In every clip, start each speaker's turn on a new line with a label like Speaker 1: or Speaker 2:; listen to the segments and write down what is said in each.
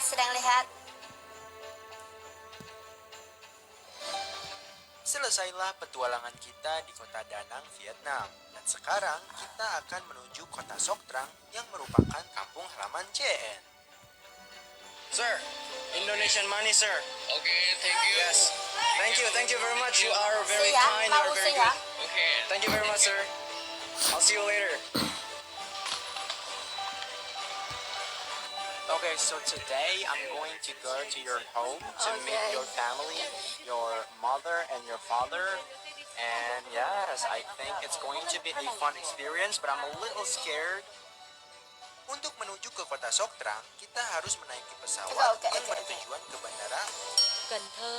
Speaker 1: sedang lihat.
Speaker 2: Selesailah petualangan kita di kota Da Nang, Vietnam. Dan sekarang kita akan menuju kota Sok Trang yang merupakan kampung halaman JN.
Speaker 3: Sir, Indonesian money, sir.
Speaker 4: Okay, thank you.
Speaker 3: Yes. Thank you very much. You are very
Speaker 1: Siya,
Speaker 3: kind. You are very
Speaker 1: siya.
Speaker 3: good.
Speaker 4: Okay.
Speaker 3: Thank you very much, sir. I'll see you later.
Speaker 2: Okay, so today I'm going to go to your home to meet
Speaker 1: Okay.
Speaker 2: your family, your mother and your father. And yes, I think it's going to be a fun experience, but I'm a little scared. Untuk menuju ke kota Sok Trang, kita harus menaiki pesawat
Speaker 1: Okay.
Speaker 2: yang bertujuan ke bandara.
Speaker 1: Cần Thơ.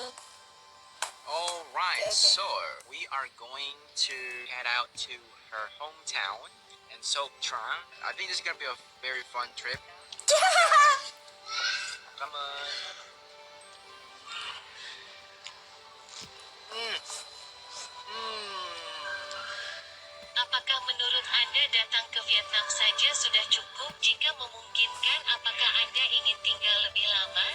Speaker 4: All right.
Speaker 1: Okay.
Speaker 4: So we are going to head out to her hometown in Sok Trang. I think this is gonna be a very fun trip. Come on.
Speaker 5: Apakah menurut Anda datang ke Vietnam saja sudah cukup? Jika memungkinkan, apakah Anda ingin tinggal lebih lama?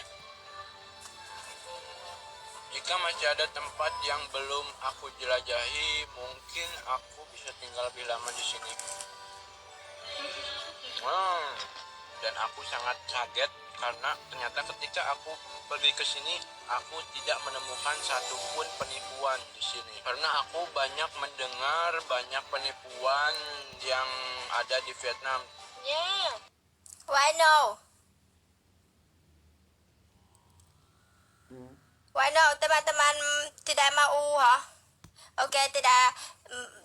Speaker 4: Jika masih ada tempat yang belum aku jelajahi, mungkin aku bisa tinggal lebih lama di sini. Dan aku sangat kaget karena ternyata ketika aku pergi ke sini, aku tidak menemukan satupun penipuan di sini. Karena aku banyak mendengar banyak penipuan yang ada di Vietnam.
Speaker 5: Yeah.
Speaker 1: Why no? Why no? Teman-teman tidak mau, ha? Oke, tidak.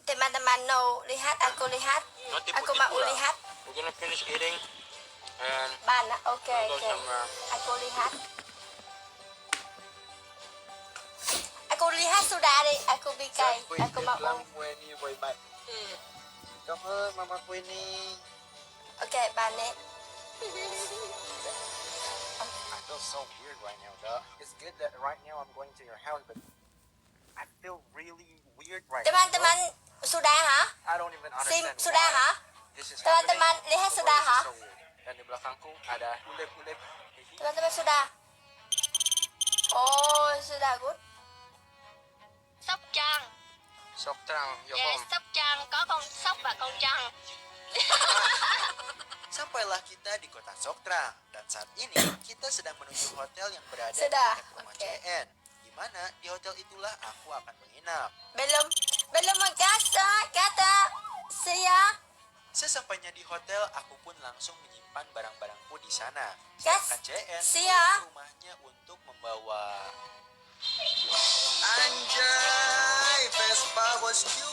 Speaker 1: Teman-teman no. Lihat, aku lihat.
Speaker 4: No
Speaker 1: Aku mau
Speaker 4: tipu-tipu lah.
Speaker 1: lihat.
Speaker 4: We're gonna finish eating and
Speaker 1: Mana? Oke.
Speaker 4: go somewhere.
Speaker 1: Aku lihat. Aku lihat sudah ada. Aku bikai. Aku mau.
Speaker 2: Queenie way back. Cảm ơn Mama Queenie.
Speaker 1: Oke, Bane.
Speaker 2: I feel so weird right now, duh. It's good that right now I'm going to your house, but I feel really weird right now.
Speaker 1: Teman-teman sudah, ha?
Speaker 2: I don't even
Speaker 1: Sim
Speaker 2: understand
Speaker 1: sudah,
Speaker 2: why
Speaker 1: ha?
Speaker 2: this is
Speaker 1: Teman-teman,
Speaker 2: happening.
Speaker 1: lihat
Speaker 2: The
Speaker 1: sudah,
Speaker 2: world is
Speaker 1: ha?
Speaker 2: so weird. Dan di belakangku ada ulep-ulep.
Speaker 1: Teman-teman sudah. Oh, sudah good.
Speaker 5: Sóc Trăng.
Speaker 4: Sok Trang, your
Speaker 5: Yes,
Speaker 4: home.
Speaker 5: Sóc Trăng có con sóc và con trăng.
Speaker 2: Sampailah kita di kota Sok Trang, dan saat ini kita sedang menuju hotel yang berada di
Speaker 1: Sudah,
Speaker 2: dekat rumah
Speaker 1: oke.
Speaker 2: JN. Di mana di hotel itulah aku akan menginap.
Speaker 1: Belum kata saya.
Speaker 2: Sesampainya di hotel, aku pun langsung menyimpan barang-barangku di sana.
Speaker 1: Gas,
Speaker 2: Sedangkan JN
Speaker 1: sia.
Speaker 2: pulang ke rumahnya untuk membawa... Anjay, Vespa bosku.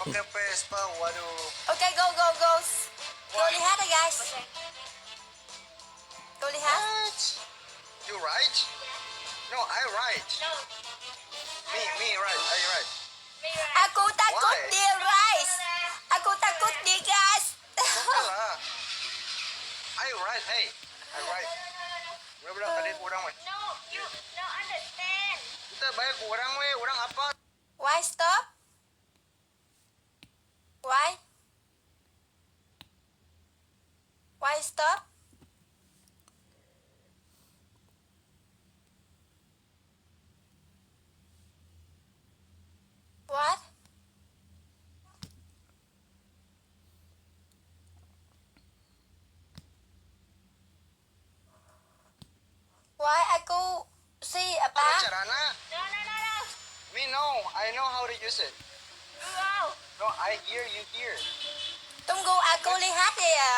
Speaker 2: Oke, Vespa, waduh.
Speaker 1: Oke, go. Go lihat ya, guys. Go lihat.
Speaker 2: What? You right? No, I right.
Speaker 5: No.
Speaker 2: Me right. I right.
Speaker 1: Aku takut
Speaker 2: Why?
Speaker 1: dia rise. Aku takut dia gas.
Speaker 2: Lah. I right, hey. I right. Budak-budak tadi kurang weh.
Speaker 5: No, you don't understand.
Speaker 2: Kita bayar kurang weh, orang apa?
Speaker 1: Why stop? Why? Why stop? What? Why aku see
Speaker 2: Ada
Speaker 1: apa?
Speaker 2: carana?
Speaker 5: No.
Speaker 2: Me no, I know how to use it.
Speaker 5: Wow.
Speaker 2: No, I hear you hear.
Speaker 1: Tunggu aku lihat ya.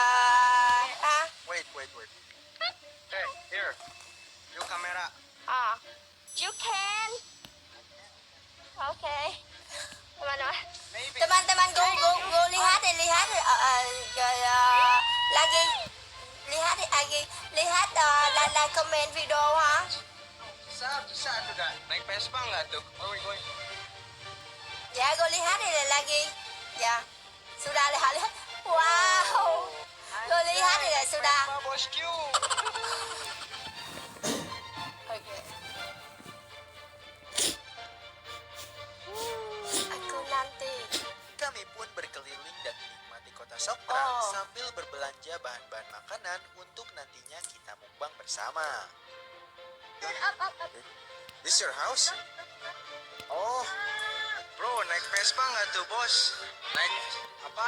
Speaker 2: Wait. Hey, here. You camera.
Speaker 5: You can. Okay. Teman-teman.
Speaker 2: Maybe.
Speaker 1: Teman-teman go lihat lagi lihat like comment video, ha.
Speaker 2: Bisa sudah. Naik Vespa nggak tuh? Where we going?
Speaker 1: Ya, go lihat lagi. Ya. Sudah lihat. Wow. Go lihat ya sudah.
Speaker 2: Vespa bosku.
Speaker 1: Oke. Aku nanti.
Speaker 2: Kami pun berkeliling
Speaker 3: This your house? Oh, bro, naik Vespa nggak tuh, bos? Naik apa?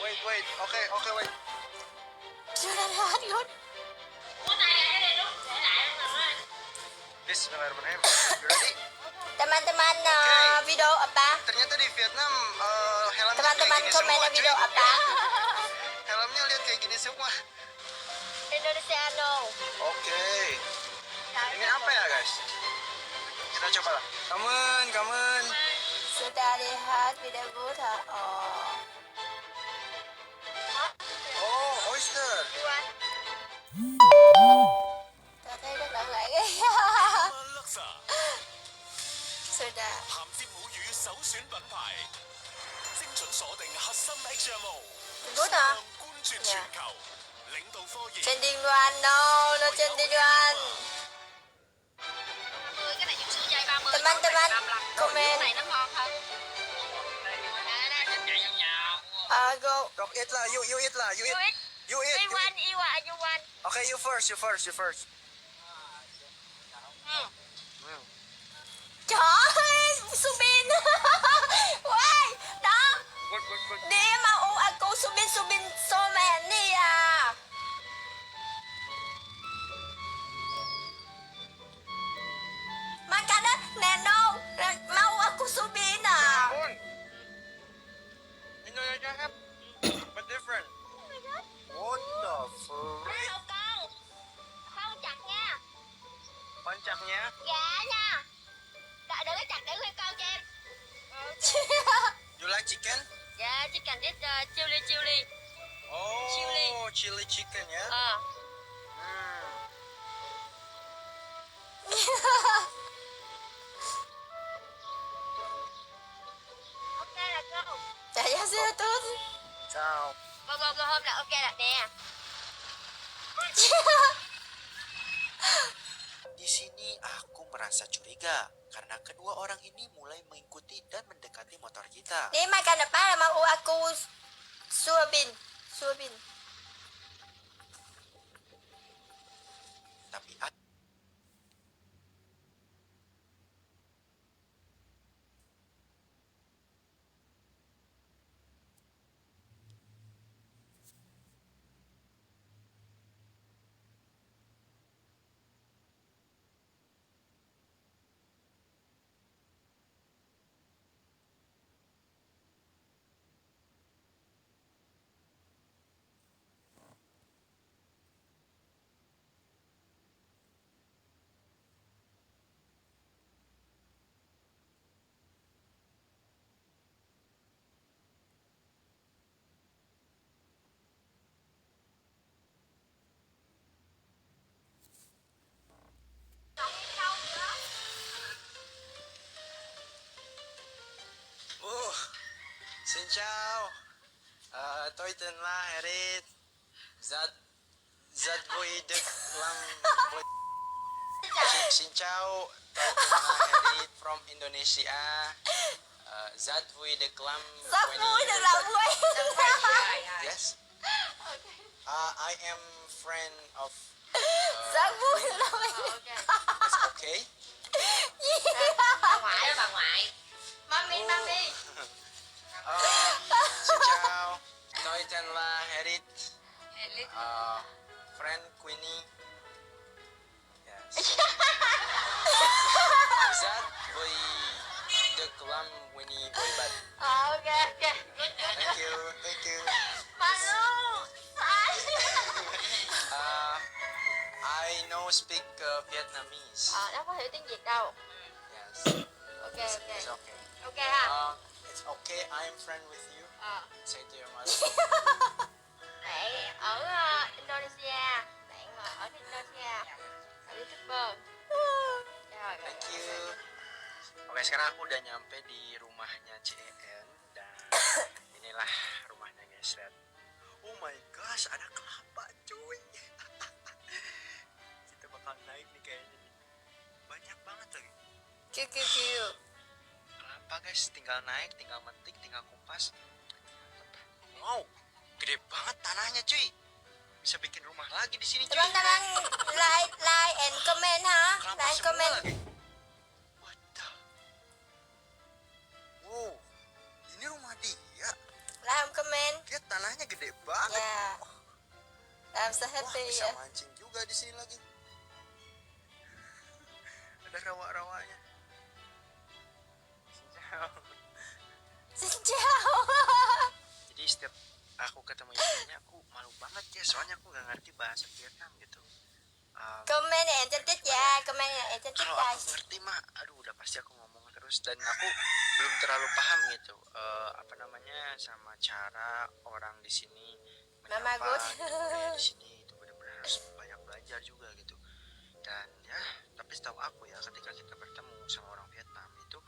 Speaker 3: Wait, okay, wait.
Speaker 1: Bismillahirrahmanirrahim.
Speaker 3: Bismillahirrahmanirrahim. You ready?
Speaker 1: Teman-teman
Speaker 3: Oke.
Speaker 1: video apa?
Speaker 3: Ternyata di Vietnam helmnya
Speaker 1: Teman-teman
Speaker 3: kayak gini
Speaker 1: komen
Speaker 3: semua,
Speaker 1: video
Speaker 3: cuy.
Speaker 1: apa?
Speaker 3: Helmnya lihat kayak gini semua.
Speaker 1: Indonesiano.
Speaker 3: Oke. Ini apa ya, guys? Kita coba lah. Come on.
Speaker 1: Sudah lihat video gue tak? Oh.
Speaker 3: Oh, oyster.
Speaker 1: Tôi thấy rất là lạnh. Sudah.
Speaker 6: 銜接母語首選品牌，精準鎖定核心 HMO，
Speaker 1: Good hả?
Speaker 6: 冠絕全球，領導科研。
Speaker 1: Trên điện đoàn, no, nó trên điện đoàn.
Speaker 5: Cái này dùng sữa dây 30.
Speaker 1: Teman-teman komen.
Speaker 5: Này nó ngon hơn.
Speaker 1: Go.
Speaker 3: Dok, eat lah. You eat lah. You eat. You eat.
Speaker 5: You want.
Speaker 3: Okay, you first.
Speaker 1: Trời ơi, Subin. Why? Đó.
Speaker 3: Good.
Speaker 1: Dia mau aku Subin so many à. Makanan Neno mau aku Subin à.
Speaker 3: Indonesia have but different. What the freak?
Speaker 5: Không chặt nha.
Speaker 3: Pancaknya?
Speaker 5: Dạ nha. Đừng có chặt để khuyên con cho em.
Speaker 3: You like chicken?
Speaker 5: Dạ, chicken with chili.
Speaker 3: Oh, chili chicken ya? Hmm.
Speaker 5: Ok là go.
Speaker 1: Chả giá xe tốt.
Speaker 3: Ciao.
Speaker 5: Go hôm là ok là nè.
Speaker 2: Di sini aku merasa curiga karena kedua orang ini mulai mengikuti dan mendekati motor kita.
Speaker 1: Dia makan apa? Mau aku Subin.
Speaker 2: Tapi
Speaker 3: Xin chào. Tôi tên là Herit. Rất vui được làm với... Xin chào. Tôi tên là Herit from Indonesia. Rất vui được làm
Speaker 1: Rất vui được làm vui.
Speaker 3: Yes. I am friend of...
Speaker 1: Rất vui được làm vui.
Speaker 3: It's okay.
Speaker 5: Bà ngoại.
Speaker 1: Mami.
Speaker 3: Xin chào. Tôi tên là Herit. Friend Queenie. Yes. Rất vui được làm Winnie Boy Band.
Speaker 1: Ok.
Speaker 3: Thank you.
Speaker 1: Malu.
Speaker 3: I know speak Vietnamese.
Speaker 1: Nó có hiểu tiếng Việt đâu.
Speaker 3: Yes.
Speaker 1: Ok.
Speaker 3: It's okay.
Speaker 1: Ok ha.
Speaker 3: It's okay. I am friend with you. Say to your mother.
Speaker 1: Bạn ở Indonesia. Bạn ở Indonesia. Ở YouTuber. Rồi.
Speaker 3: Thank you. Oke, sekarang aku udah nyampe di rumahnya CEN dan inilah rumahnya guys, lihat. Oh my gosh, ada kelapa cuy. Kita bakal naik nih kayaknya nih. Banyak banget lagi.
Speaker 1: Cute.
Speaker 3: Kelapa guys, tinggal naik, tinggal metik, tinggal kupas. Wow, gede banget tanahnya cuy. bisa bikin rumah lagi di sini, cuy.
Speaker 1: Teman-teman like and comment ha.
Speaker 3: Kelapa
Speaker 1: Like
Speaker 3: semua
Speaker 1: comment.
Speaker 3: lagi. What the? Wow, ini rumah dia.
Speaker 1: Like comment.
Speaker 3: Lihat tanahnya gede banget.
Speaker 1: Ya. I'm so
Speaker 3: Wah,
Speaker 1: happy
Speaker 3: bisa
Speaker 1: ya.
Speaker 3: mancing juga di sini lagi. Ada rawa-rawanya.
Speaker 1: Sejauh.
Speaker 3: Jadi setiap aku ketemu ibunya, aku malu banget ya, soalnya aku nggak ngerti bahasa Vietnam gitu.
Speaker 1: Komen yang cantik ya, komen yang cantik
Speaker 3: Kalau
Speaker 1: guys.
Speaker 3: aku ngerti mah, aduh udah pasti aku ngomong terus, dan aku belum terlalu paham gitu, apa namanya, sama cara orang di sini
Speaker 1: Mama
Speaker 3: menyapa
Speaker 1: good.
Speaker 3: gitu, budaya di sini itu benar-benar harus banyak belajar juga gitu. Dan ya, tapi setahu aku ya, ketika kita bertemu sama orang Vietnam itu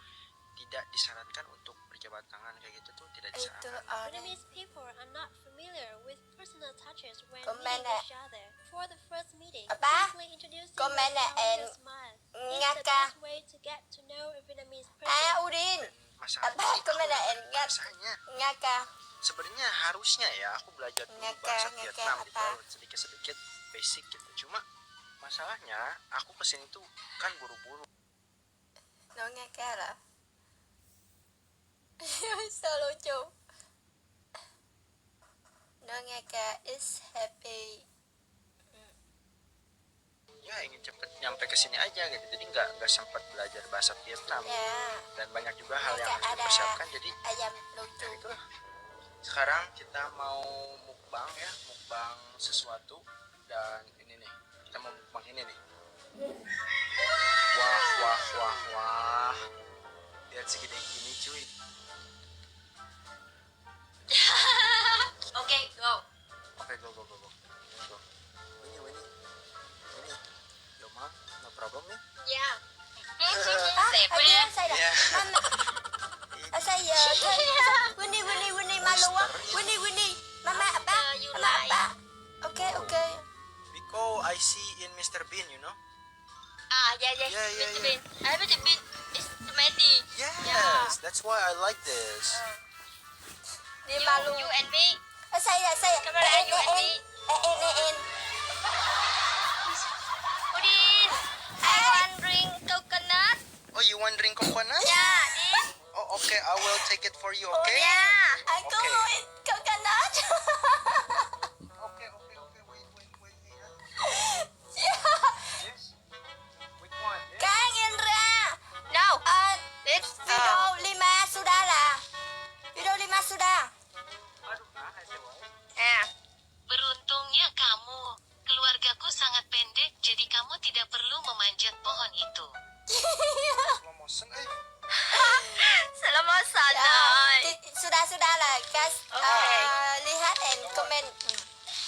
Speaker 3: tidak disarankan untuk berjabat tangan kayak gitu tuh, tidak
Speaker 1: Itu
Speaker 3: disarankan.
Speaker 1: orang.
Speaker 7: Vietnamese people are not familiar with personal touches when
Speaker 1: Comment
Speaker 7: meeting
Speaker 1: nak.
Speaker 7: each other. For the first meeting,
Speaker 1: Apa?
Speaker 7: simply introducing
Speaker 1: Comment nak
Speaker 7: yourself
Speaker 1: and
Speaker 7: with a smile is the
Speaker 1: ngakak.
Speaker 7: best way to get to know a Vietnamese person.
Speaker 1: Udin.
Speaker 3: Masalahnya
Speaker 1: Apa?
Speaker 3: sih, aku
Speaker 1: Komen nak
Speaker 3: nggak
Speaker 1: and
Speaker 3: ngerti
Speaker 1: ngat.
Speaker 3: bahasanya.
Speaker 1: Ngaka.
Speaker 3: Sebenarnya harusnya ya aku belajar dulu
Speaker 1: Ngeke,
Speaker 3: bahasa
Speaker 1: ngeke
Speaker 3: Vietnam gitu,
Speaker 1: apa?
Speaker 3: sedikit-sedikit basic gitu. Cuma masalahnya aku kesini tuh kan buru-buru.
Speaker 1: Nó ngaka lah. So lucu. Nó ngaka is happy.
Speaker 3: Ya ingin cepet nyampe ke sini aja gitu. Jadi nggak sempat belajar bahasa Vietnam.
Speaker 1: Ya.
Speaker 3: Dan banyak juga hal yang
Speaker 1: Ngaka
Speaker 3: harus
Speaker 1: ada
Speaker 3: dipersiapkan. Jadi
Speaker 1: ayam lucu.
Speaker 3: ya itulah. Sekarang kita mau mukbang ya, mukbang sesuatu, dan ini nih, kita mau mukbang ini nih. Wah, wah, wah, wah. Lihat segede gini cuy.
Speaker 1: Okay, go.
Speaker 3: Oke, go. Go. Winnie. Yo, Mom, no problem nih?
Speaker 1: Yeah. Dia saya
Speaker 3: Iya.
Speaker 1: Mama. Saya Winnie malu ah. Winnie. Mama apa? Mama apa? Okay.
Speaker 3: Because I see in Mr. Bean, you know?
Speaker 1: Yeah.
Speaker 3: Yeah.
Speaker 1: Mr. Bean is tomato.
Speaker 3: Yes, that's why I like this.
Speaker 1: Dia malu. You and me. Saya.
Speaker 8: Kamera you and me.
Speaker 1: En.
Speaker 8: Udin, I want drink coconut.
Speaker 3: Oh, you want drink coconut?
Speaker 8: Yeah, this.
Speaker 3: Oh, okay, I will take it for you, okay?
Speaker 8: Yeah.
Speaker 1: Aku
Speaker 3: Okay.
Speaker 1: mau coconut.
Speaker 3: Okay, wait.
Speaker 1: Yeah.
Speaker 3: Yes? Which one? Yes?
Speaker 1: Kang Indra.
Speaker 8: No. This.
Speaker 1: Video 5 sudah lah. Video 5 sudah.
Speaker 3: Aduh,
Speaker 8: Yeah.
Speaker 5: Beruntungnya kamu, keluargaku sangat pendek jadi kamu tidak perlu memanjat pohon itu.
Speaker 3: slow motion, eh.
Speaker 8: Selamat
Speaker 1: Ya,
Speaker 8: santai.
Speaker 1: sudah lah guys.
Speaker 8: Okay.
Speaker 1: Lihat and comment.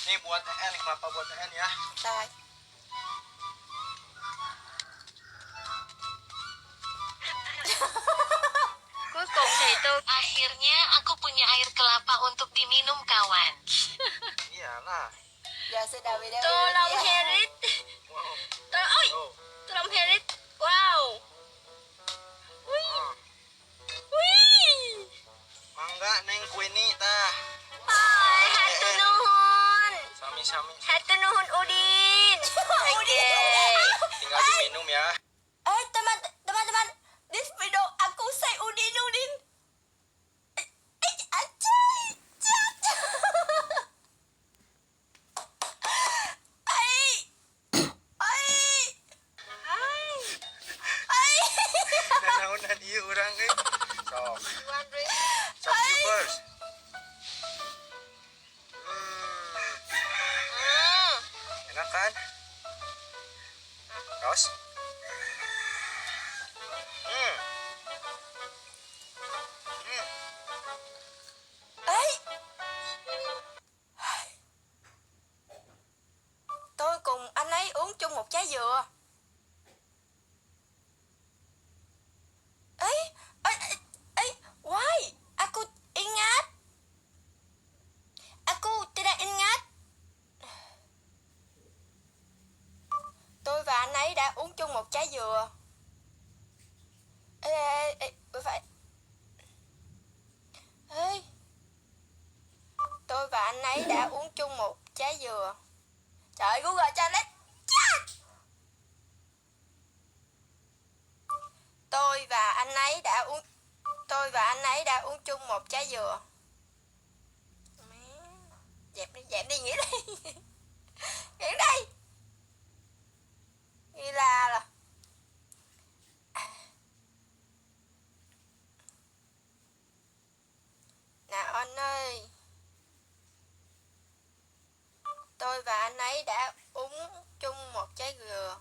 Speaker 3: Nih buat EN, kelapa buat EN ya.
Speaker 1: Baik.
Speaker 8: Cuối cùng thì tôi
Speaker 5: Akhirnya aku punya air kelapa untuk diminum kawan.
Speaker 3: Iyalah.
Speaker 1: Ya sudah video.
Speaker 8: tôi lòng
Speaker 1: Ya.
Speaker 8: Harriet. Tôi ơi,
Speaker 3: Oh.
Speaker 8: tôi lòng Harriet. Wow.
Speaker 3: Oh.
Speaker 8: Wih.
Speaker 3: Mangga neng Queenie tah.
Speaker 8: Hai, hatur nuhun.
Speaker 3: Sami-sami.
Speaker 8: Hatur nuhun Udin. Okay.
Speaker 3: Tinggal diminum ya.
Speaker 1: Teman-teman, this video aku say Udin. Acai. Ai.
Speaker 3: Nanaonan ieu urang euy. Sok. Sok you first. Enak kan? Terus?
Speaker 1: Ai. Tôi cùng anh ấy uống chung một trái dừa. Why? Aku ingat. Aku tidak ingat. Tôi và anh ấy đã uống chung một trái dừa. Phải. Tôi và anh ấy đã uống chung một trái dừa. Trời, Google Translate. Tôi và anh ấy đã uống chung một trái dừa. Dẹp đi, nghĩ đi. Nghĩ đi. Nghĩ là nào anh ơi. Tôi và anh ấy đã uống chung một trái dừa.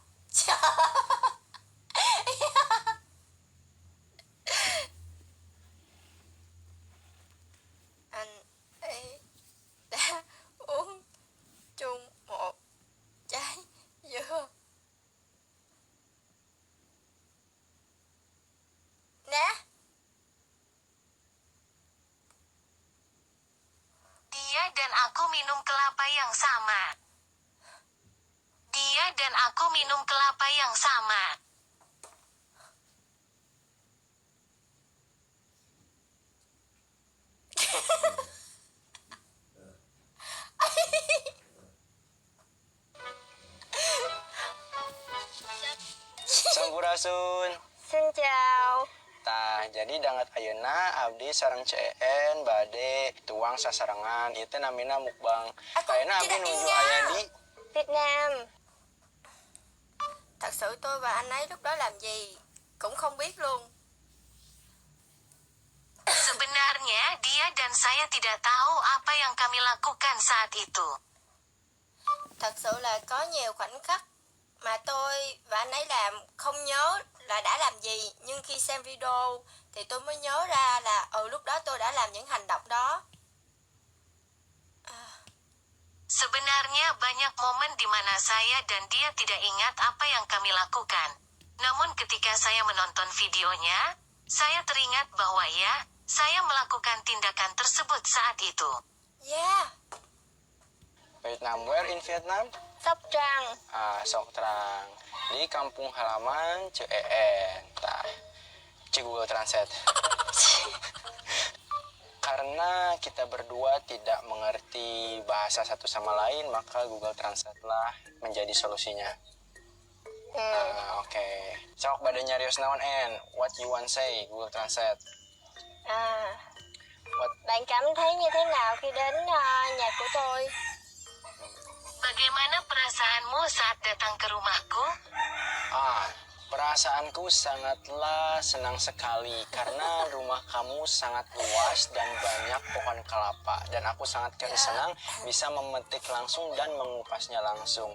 Speaker 1: Anh ấy đã uống chung một trái dừa. Nè.
Speaker 5: Dia dan aku minum kelapa yang sama. Dia dan aku minum kelapa yang sama.
Speaker 3: Sampurasun.
Speaker 8: Xin chào.
Speaker 3: Tah, jadi dangat ayeuna abdi sareng CN bade tuang sasarengan. Ieu teh namina mukbang.
Speaker 1: Aku
Speaker 3: Ayeuna abdi
Speaker 1: tidak
Speaker 3: nuju
Speaker 1: ingat.
Speaker 3: aya di
Speaker 8: Việt Nam.
Speaker 1: Thật sự tôi và anh ấy lúc đó làm gì cũng không biết luôn.
Speaker 5: Sebenarnya dia dan saya tidak tahu apa yang kami lakukan saat itu.
Speaker 1: Thật sự là có nhiều khoảnh khắc mà tôi và anh ấy làm không nhớ là đã làm gì, nhưng khi xem video thì tôi mới nhớ ra là lúc đó tôi đã làm những hành động đó.
Speaker 5: Sebenarnya banyak momen di mana saya dan dia tidak ingat apa yang kami lakukan. Namun ketika saya menonton videonya, saya teringat bahwa ya, saya melakukan tindakan tersebut saat itu.
Speaker 1: Yeah.
Speaker 3: Vietnam. Where in Vietnam?
Speaker 8: Sóc Trăng.
Speaker 3: Sok Trăng. Di kampung halaman CEN. Tah, Google Translate. Karena kita berdua tidak mengerti bahasa satu sama lain, maka Google Translate lah menjadi solusinya. Oke. Sok bade nyarios naon en? What you want say? Google Translate.
Speaker 8: Bạn cảm thấy như thế nào khi đến nhà của tôi?
Speaker 5: Bagaimana perasaanmu saat datang ke rumahku?
Speaker 3: Perasaanku sangatlah senang sekali karena rumah kamu sangat luas dan banyak pohon kelapa, dan aku sangat senang bisa memetik langsung dan mengupasnya langsung.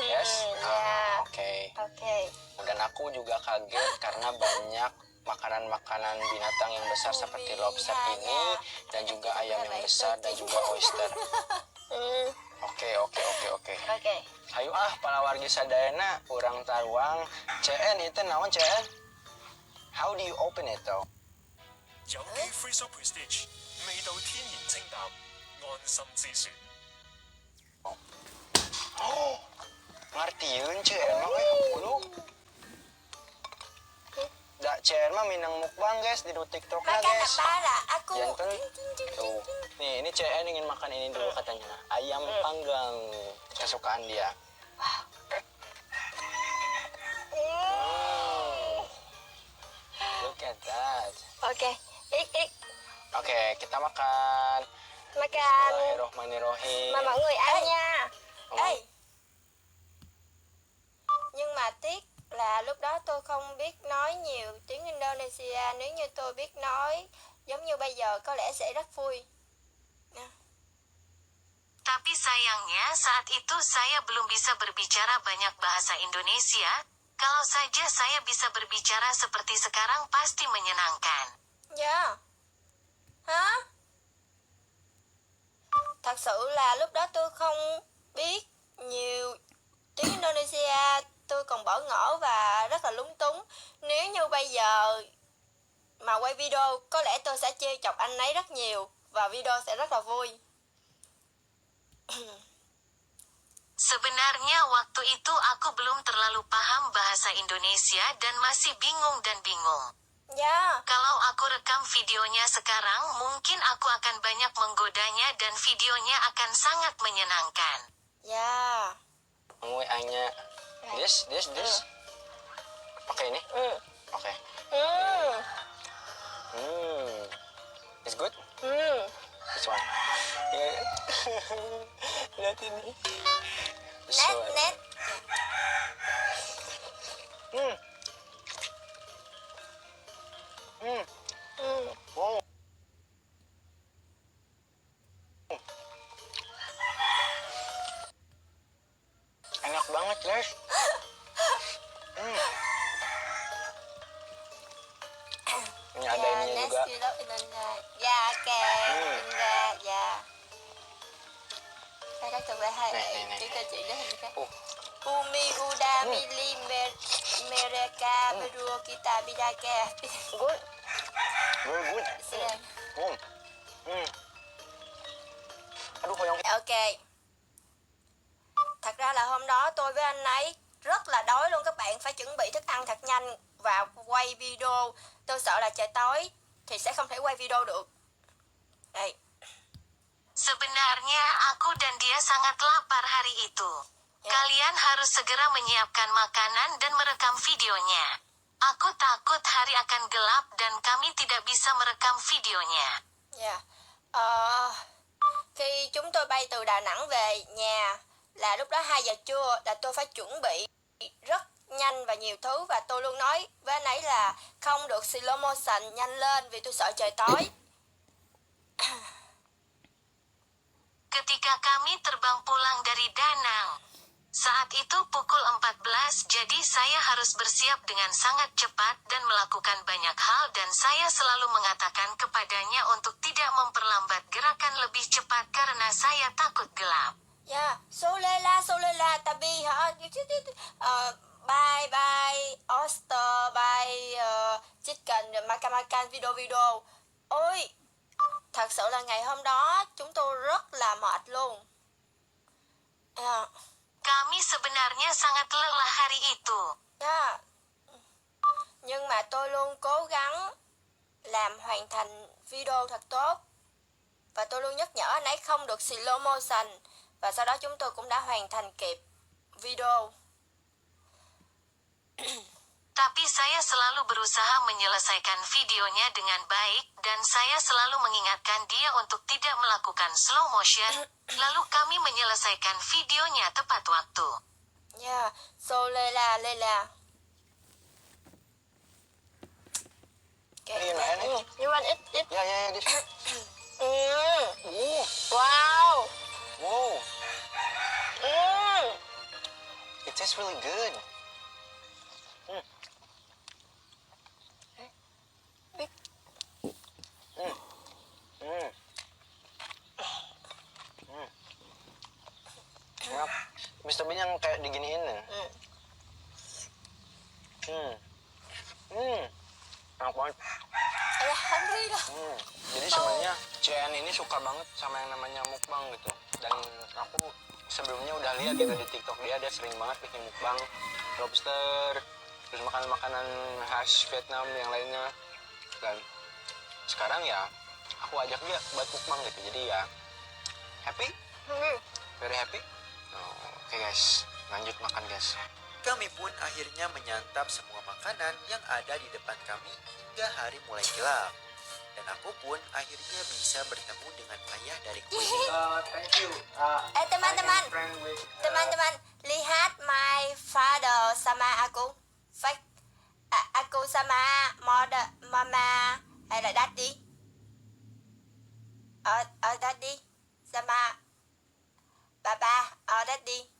Speaker 3: Yes? Oke. Dan aku juga kaget karena banyak makanan-makanan binatang yang besar seperti lobster ini, dan juga ayam yang besar dan juga oyster. Oke. Hayu para wargi sadayana urang taruang CN itu naon CN? How do you open it though?
Speaker 6: 有機 Freezer Prestige，味道天然清淡，安心之選。
Speaker 3: Ngartieun CN mah hapulu. Da CN mah minang mukbang guys di TikTok
Speaker 1: Makan
Speaker 3: guys.
Speaker 1: apa lah? Aku.
Speaker 3: Jantan. Tuh. Nih, ini CN ingin makan ini dulu katanya. Ayam panggang kesukaan dia. Look at that.
Speaker 8: Ok. Ít.
Speaker 3: Oke, kita makan.
Speaker 8: Makan.
Speaker 3: Bismillahirrahmanirrahim.
Speaker 8: Mà mọi người ăn nha.
Speaker 1: Ê. Nhưng mà tiếc là lúc đó tôi không biết nói nhiều tiếng Indonesia. Nếu như tôi biết nói giống như bây giờ có lẽ sẽ rất vui.
Speaker 5: Tapi sayangnya saat itu saya belum bisa berbicara banyak bahasa Indonesia. Kalau saja saya bisa berbicara seperti sekarang pasti menyenangkan.
Speaker 1: Dạ. Hả? Thật sự là lúc đó tôi không biết nhiều tiếng Indonesia, tôi còn bỡ ngỡ và rất là lúng túng. Nếu như bây giờ mà quay video, có lẽ tôi sẽ chê chọc anh ấy rất nhiều và video sẽ rất là vui.
Speaker 5: Sebenarnya waktu itu aku belum terlalu paham bahasa Indonesia dan masih bingung dan bingung.
Speaker 1: Dạ.
Speaker 5: Kalau aku rekam videonya sekarang, mungkin aku akan banyak menggodanya dan videonya akan sangat menyenangkan.
Speaker 1: Ya.
Speaker 3: Ang WA-nya. This. Pakai ini? Oke. It's good? This one. Yeah. Lihat ini. This
Speaker 1: Net,
Speaker 3: one.
Speaker 1: net.
Speaker 3: Wow. Enak banget, guys. Ini ada
Speaker 1: Ya,
Speaker 3: ininya juga.
Speaker 1: nasi lóc enggak. Ya, oke. Enggak, ya. Các từ về hai
Speaker 3: Này.
Speaker 1: cái chị đó hình cái.
Speaker 3: Oh.
Speaker 1: Umi uda mili mereka berdua kita bidake.
Speaker 3: Good. Very good.
Speaker 1: Sila.
Speaker 3: Aduh, koyong.
Speaker 1: Ok. Thật ra là hôm đó tôi với anh ấy rất là đói luôn các bạn, phải chuẩn bị thức ăn thật nhanh và quay video. Tôi sợ là trời tối thì sẽ không thể quay video được. Đây.
Speaker 5: Sebenarnya aku dan dia sangat lapar hari itu. Kalian harus segera menyiapkan makanan dan merekam videonya. Aku takut hari akan gelap dan kami tidak bisa merekam videonya.
Speaker 1: Yeah. Khi chúng tôi bay từ Đà Nẵng về nhà là lúc đó 2 giờ trưa, là tôi phải chuẩn bị rất nhanh và nhiều thứ, và tôi luôn nói với anh ấy là không được slow motion nhanh lên vì tôi sợ trời tối.
Speaker 5: Ketika kami terbang pulang dari Danang. Saat itu pukul 14, jadi saya harus bersiap dengan sangat cepat dan melakukan banyak hal, dan saya selalu mengatakan kepadanya untuk tidak memperlambat gerakan lebih cepat karena saya takut gelap.
Speaker 1: Yeah, Solela, tabi hả? Bye bye, oyster, bye chicken, makan video. Ôi, thật sự là ngày hôm đó chúng tôi rất là mệt luôn. Yeah.
Speaker 5: Kami sebenarnya sangat lelah hari itu.
Speaker 1: Yeah. Nhưng mà tôi luôn cố gắng làm hoàn thành video thật tốt. Và tôi luôn nhắc nhở anh ấy không được slow motion. Và sau đó chúng tôi cũng đã hoàn thành kịp video.
Speaker 5: Tapi saya selalu berusaha menyelesaikan videonya dengan baik, dan saya selalu mengingatkan dia untuk tidak melakukan slow motion, lalu kami menyelesaikan videonya tepat waktu.
Speaker 1: Yeah, so Lela. Okay.
Speaker 3: Ini enak nih.
Speaker 1: You want it?
Speaker 3: Ya, this.
Speaker 1: Wow.
Speaker 3: Wow. It tastes really good. Enak. Mr. Bean yang kayak diginiin ya. Enak banget.
Speaker 1: Alhamdulillah.
Speaker 3: Jadi sebenarnya CN ini suka banget sama yang namanya mukbang gitu. Dan aku sebelumnya udah lihat gitu di TikTok dia sering banget bikin mukbang lobster, terus makanan khas Vietnam yang lainnya. Dan sekarang ya aku ajak dia buat mukbang gitu. Jadi ya happy, very happy. Oke guys, lanjut makan guys.
Speaker 2: Kami pun akhirnya menyantap semua makanan yang ada di depan kami hingga hari mulai gelap. Dan aku pun akhirnya bisa bertemu dengan ayah dari Queenie.
Speaker 3: Thank you.
Speaker 1: Teman-teman, lihat my father sama aku. Aku sama mama hay là daddy. Daddy sama Papa, daddy.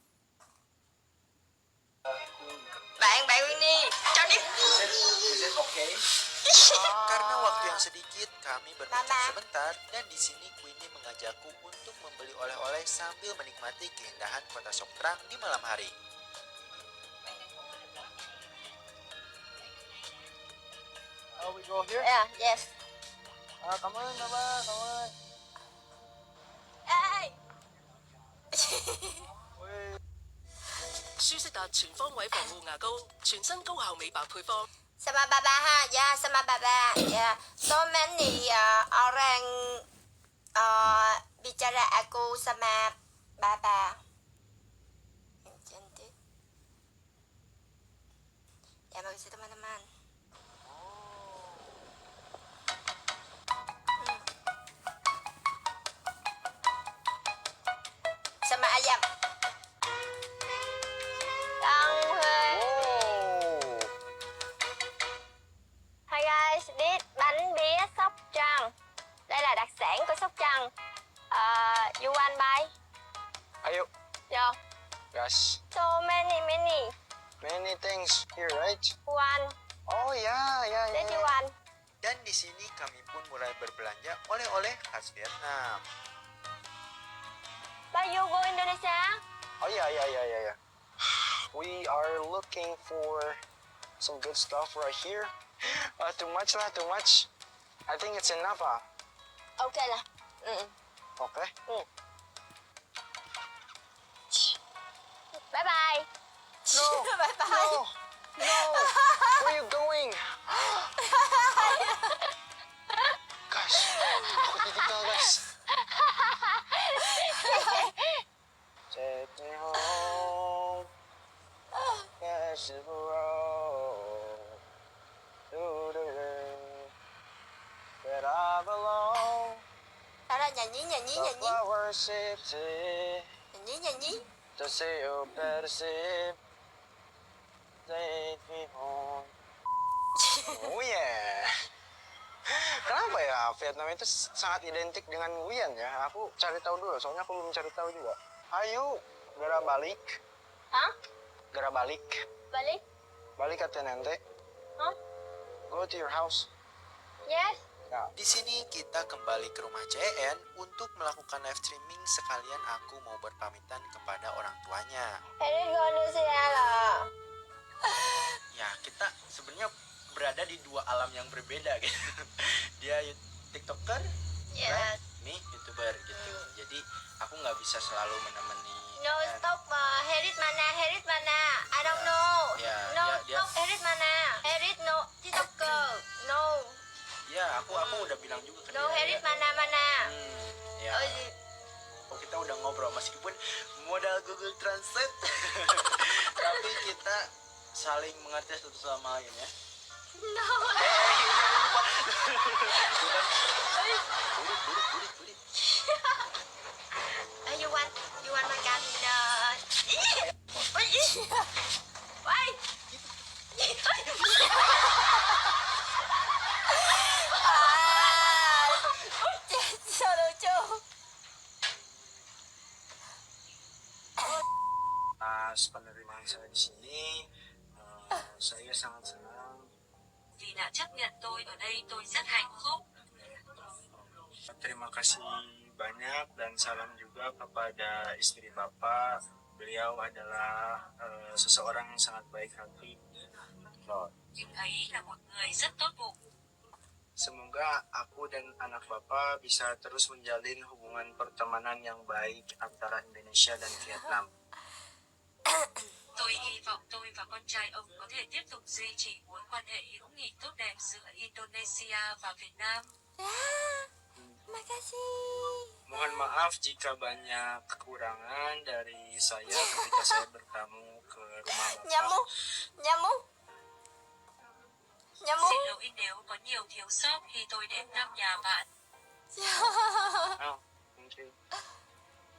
Speaker 1: Bạn Winnie, cho đi.
Speaker 2: Karena waktu yang sedikit, kami berbincang
Speaker 1: Mama.
Speaker 2: sebentar, dan di sini Queenie mengajakku untuk membeli oleh-oleh sambil menikmati keindahan kota Sok Trang di malam hari.
Speaker 3: We go here.
Speaker 1: Yeah, yes.
Speaker 3: Come on, Mama, come on.
Speaker 1: Hey.
Speaker 9: 舒適達全方位防護牙膏，全新高效美白配方。
Speaker 1: Sama Baba ha, yeah, sama Baba, yeah. So many orang bicara aku sama Baba. Ya, makasih teman-teman. Sama ayam.
Speaker 8: Tân Huê.
Speaker 2: Wow.
Speaker 8: Hi guys, this bánh bía Sóc Trăng. Đây là đặc sản của Sóc Trăng. You want buy?
Speaker 3: Ayo,
Speaker 8: Yo.
Speaker 3: gas.
Speaker 8: So many.
Speaker 3: Many things here, right?
Speaker 8: One.
Speaker 3: Oh ya, ya,
Speaker 8: That you
Speaker 3: ya.
Speaker 8: want.
Speaker 2: Dan di sini kami pun mulai berbelanja oleh-oleh khas Vietnam.
Speaker 8: But you go Indonesia?
Speaker 3: Oh ya, ya, ya, ya, ya. We are looking for some good stuff right here. Too much lah, too much. I think it's enough, ah.
Speaker 8: Okay lah.
Speaker 3: Okay.
Speaker 8: Bye bye.
Speaker 3: No,
Speaker 1: Bye-bye.
Speaker 3: no, no. Where are you going? Guys, aku ditinggal, guys. Take me home, past the road, to the way that I belong.
Speaker 1: Đó là nhà nhí.
Speaker 3: The flower city,
Speaker 1: Nhà nhí.
Speaker 3: to see you better see. Take me home. Oh yeah. Kenapa ya Vietnam itu sangat identik dengan Nguyen ya? Aku cari tahu dulu, soalnya aku belum cari tahu juga. Ayo, gara balik.
Speaker 8: Hah?
Speaker 3: Gara balik.
Speaker 8: Balik?
Speaker 3: Balik ke Tenente.
Speaker 8: Hah?
Speaker 3: Go to your house.
Speaker 8: Yes.
Speaker 3: Ya.
Speaker 2: Di sini kita kembali ke rumah CN untuk melakukan live streaming sekalian aku mau berpamitan kepada orang tuanya.
Speaker 8: Edit go Indonesia lah.
Speaker 2: Ya, kita sebenarnya berada di dua alam yang berbeda gitu. Dia TikToker,
Speaker 1: Yes.
Speaker 2: right? Nih YouTuber gitu. Jadi aku nggak bisa selalu menemani.
Speaker 8: No,
Speaker 2: and-
Speaker 8: stop. Herit mana? I don't know.
Speaker 2: Ya,
Speaker 8: No,
Speaker 2: dia-
Speaker 8: stop. Herit mana? Herit no. TikToker. No.
Speaker 2: Ya, aku udah bilang juga ke
Speaker 8: No,
Speaker 2: dia.
Speaker 8: Herit
Speaker 2: ya.
Speaker 8: mana?
Speaker 2: Ya.
Speaker 8: Oh, iya.
Speaker 2: Oh, kita udah ngobrol meskipun modal Google Translate. Tapi kita saling mengerti satu sama lain ya.
Speaker 8: No.
Speaker 2: Bukan. Burit.
Speaker 8: You want makan Why?
Speaker 1: So lucu.
Speaker 3: Atas penerimaan saya di sini, saya sangat senang.
Speaker 5: Vì đã chấp nhận tôi ở đây tôi rất hạnh phúc.
Speaker 3: Terima kasih banyak dan salam juga kepada istri Bapak. Beliau adalah seseorang yang sangat baik hati.
Speaker 5: Chị ấy là một người rất tốt bụng.
Speaker 3: Semoga aku dan anak Bapak bisa terus menjalin hubungan pertemanan yang baik antara Indonesia dan Vietnam.
Speaker 5: Tôi hy vọng tôi và con trai ông có thể tiếp tục duy trì mối quan hệ hữu nghị tốt đẹp giữa Indonesia và Việt Nam.
Speaker 1: Makasih.
Speaker 3: Mohon maaf jika banyak kekurangan dari saya ketika saya bertamu ke rumah Bapak.
Speaker 1: Nyamuk.
Speaker 5: Xin lỗi nếu có nhiều thiếu sót khi tôi đến thăm nhà bạn.
Speaker 3: Oh, thank you.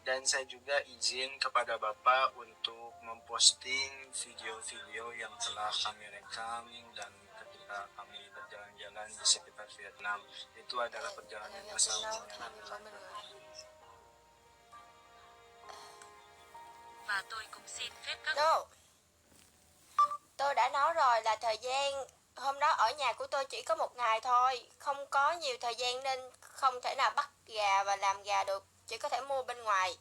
Speaker 3: Dan saya juga izin kepada Bapak untuk memposting video-video yang telah kami rekam dan ketika kami berjalan-jalan di sekitar Vietnam. Itu adalah perjalanan yang sangat menyenangkan.
Speaker 5: Và tôi cũng xin phép các
Speaker 1: No. Tôi đã nói rồi là thời gian hôm đó ở nhà của tôi chỉ có một ngày thôi, không có nhiều thời gian nên không thể nào bắt gà và làm gà được, chỉ có thể mua bên ngoài.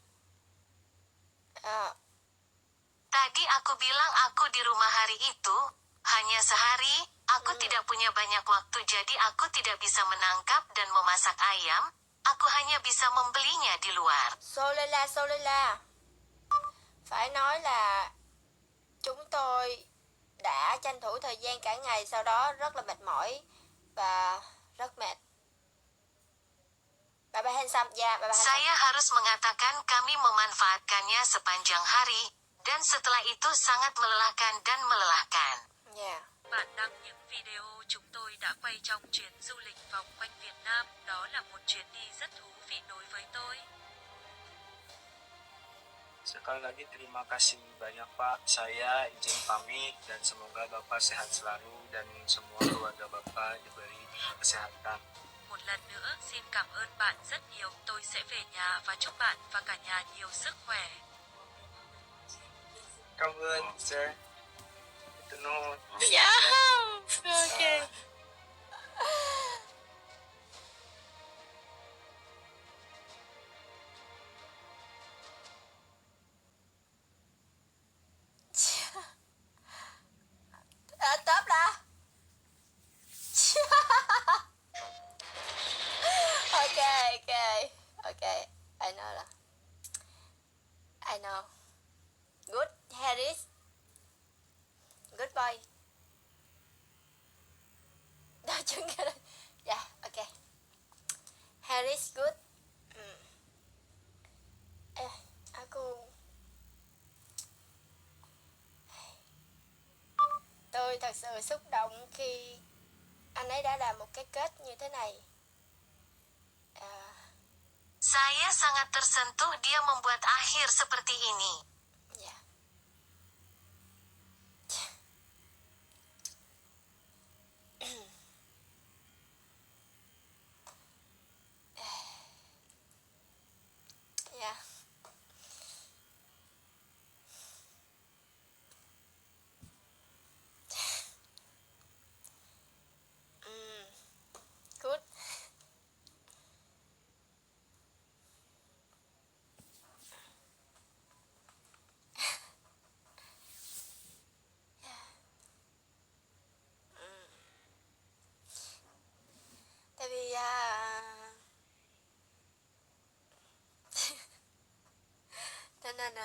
Speaker 5: Tadi aku bilang aku di rumah hari itu, hanya sehari, aku tidak punya banyak waktu jadi aku tidak bisa menangkap dan memasak ayam, aku hanya bisa membelinya di luar.
Speaker 1: Solila. Phải nói là chúng tôi đã tranh thủ thời gian cả ngày, sau đó rất là mệt mỏi và rất mệt. Bye bye handsome. Ya, bye bye handsome.
Speaker 5: Saya harus mengatakan kami memanfaatkannya sepanjang hari, dan setelah itu sangat melelahkan dan melelahkan.
Speaker 1: Ya.
Speaker 10: Bạn đăng những video chúng tôi đã quay trong chuyến du lịch vòng quanh Việt Nam. Đó là một chuyến đi rất thú vị đối với tôi.
Speaker 3: Sekali lagi terima kasih banyak Pak. Saya izin pamit dan semoga Bapak sehat selalu dan semua keluarga Bapak diberi kesehatan.
Speaker 10: Một lần nữa xin cảm ơn bạn rất nhiều. Tôi sẽ về nhà và chúc bạn và cả nhà nhiều sức khỏe.
Speaker 3: Cảm ơn sir. Itu nuhun.
Speaker 1: Dạ. Ok. Tớp đã. Ok, ok. Ok. I know là. I know. Good, Harris. Good boy. Đó chứng cái đó. Dạ, ok. Harris good. Ê, aku tôi thật sự xúc động khi anh ấy đã làm một cái kết như thế này.
Speaker 5: Saya sangat tersentuh dia membuat akhir seperti ini.
Speaker 1: Dạ. Dạ. Good. Tại vì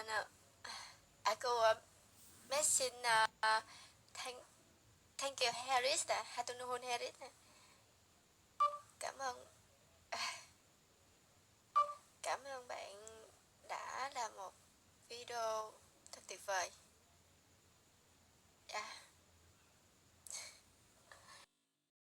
Speaker 1: no. Aku message thank you Harris đã Hatunuhun Harris. Cảm ơn cảm ơn bạn đã làm một video thật tuyệt vời.